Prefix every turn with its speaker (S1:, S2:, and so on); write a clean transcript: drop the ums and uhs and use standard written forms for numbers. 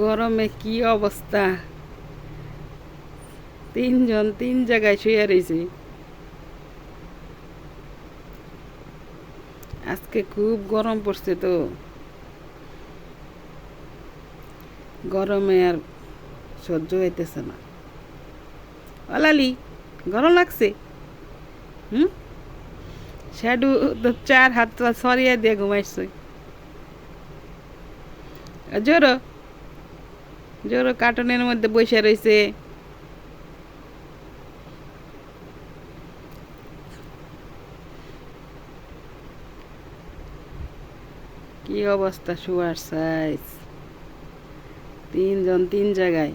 S1: গরমে কি অবস্থা, তিনজন তিন জায়গায় শুয়ে রয়েছে। আজকে খুব গরম পড়ছে, তো গরমে আর সহ্য হইতেছে না। অলালি, গরম লাগছে? হুম, শ্যাডু তো চার হাত সরিয়ে দিয়ে ঘুমাইছে। জোরো জোরো কার্টুনের মধ্যে বসে রয়েছে। কি অবস্থা, শুয়ার সাইজ, তিনজন তিন জায়গায়।